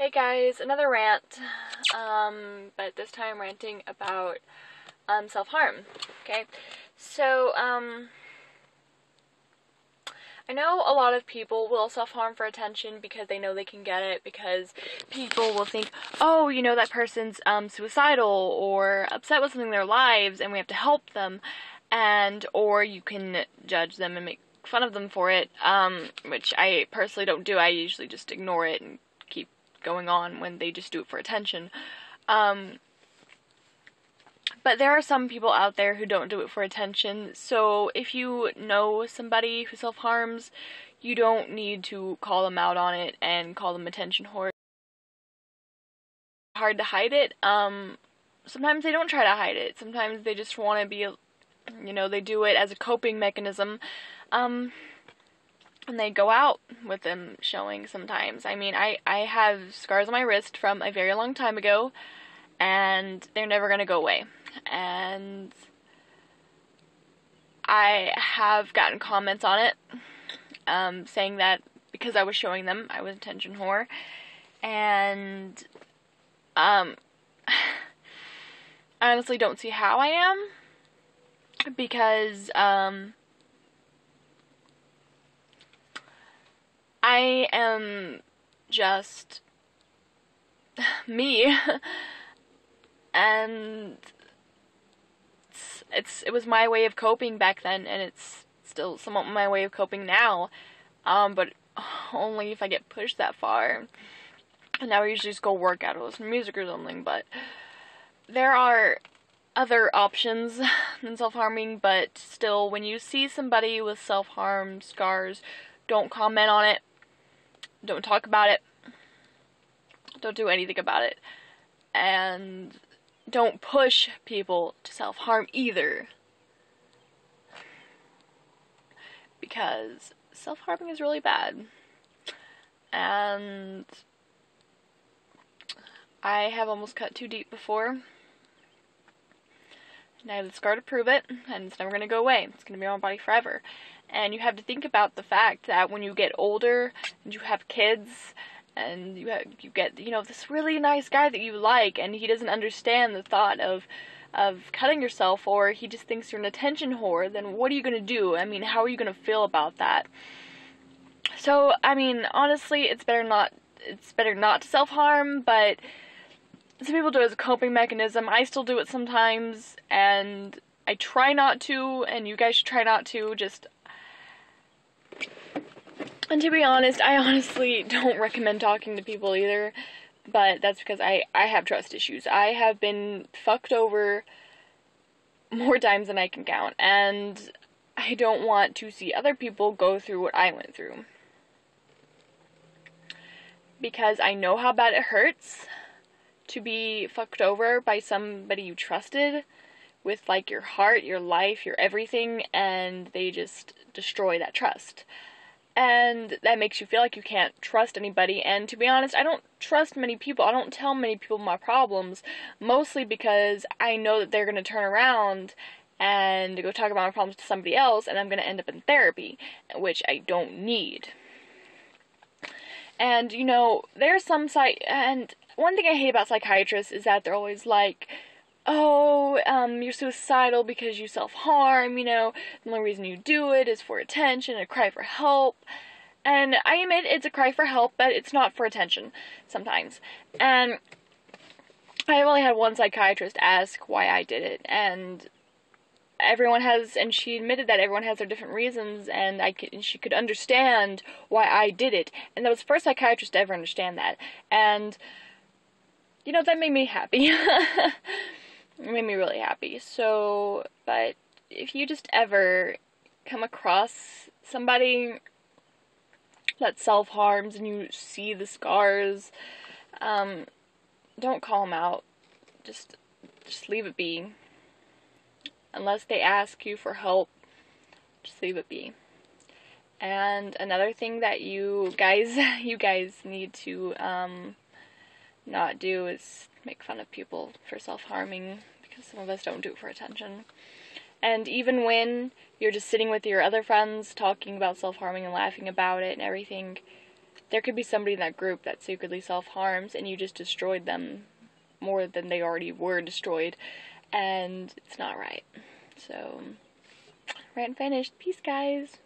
Hey guys, another rant, but this time ranting about, self-harm, okay? So, I know a lot of people will self-harm for attention because they know they can get it, because people will think, oh, you know, that person's, suicidal or upset with something in their lives and we have to help them, or you can judge them and make fun of them for it, which I personally don't do. I usually just ignore it and keep going on when they just do it for attention. But there are some people out there who don't do it for attention, so if you know somebody who self-harms, you don't need to call them out on it and call them attention whore. It's hard to hide it. Sometimes they don't try to hide it. Sometimes they just want to be, you know, they do it as a coping mechanism, and they go out with them showing sometimes. I mean, I have scars on my wrist from a very long time ago, and they're never going to go away. And I have gotten comments on it, saying that because I was showing them, I was attention whore, and, I honestly don't see how I am, because, I am just me, and it was my way of coping back then, and it's still somewhat my way of coping now, but only if I get pushed that far. And now I usually just go work out or listen to music or something, but there are other options than self-harming, but still, when you see somebody with self-harm scars, don't comment on it, don't talk about it, don't do anything about it, and don't push people to self-harm either, because self-harming is really bad, and I have almost cut too deep before, and I have the scar to prove it, and it's never going to go away. It's going to be on my body forever. And you have to think about the fact that when you get older, and you have kids, and you get, you know, this really nice guy that you like, and he doesn't understand the thought of cutting yourself, or he just thinks you're an attention whore, then what are you going to do? I mean, how are you going to feel about that? So, I mean, honestly, it's better not to self-harm, but some people do it as a coping mechanism. I still do it sometimes, and I try not to, and you guys should try not to, and to be honest, I honestly don't recommend talking to people either, but that's because I have trust issues. I have been fucked over more times than I can count, and I don't want to see other people go through what I went through. Because I know how bad it hurts to be fucked over by somebody you trusted with, like, your heart, your life, your everything, and they just destroy that trust. And that makes you feel like you can't trust anybody, and to be honest, I don't trust many people. I don't tell many people my problems, mostly because I know that they're going to turn around and go talk about my problems to somebody else, and I'm going to end up in therapy, which I don't need. And, you know, there's some and one thing I hate about psychiatrists is that they're always like, oh, you're suicidal because you self-harm, you know, the only reason you do it is for attention, a cry for help, and I admit it's a cry for help, but it's not for attention, sometimes, and I've only had one psychiatrist ask why I did it, and she admitted that everyone has their different reasons, and she could understand why I did it, and that was the first psychiatrist to ever understand that, and, you know, that made me happy. It made me really happy. So, but if you just ever come across somebody that self-harms and you see the scars, don't call them out. Just leave it be. Unless they ask you for help, just leave it be. And another thing that you guys need to not do is make fun of people for self-harming, because some of us don't do it for attention. And even when you're just sitting with your other friends talking about self-harming and laughing about it and everything, there could be somebody in that group that secretly self-harms, and you just destroyed them more than they already were destroyed, and it's not right. So, rant finished. Peace, guys.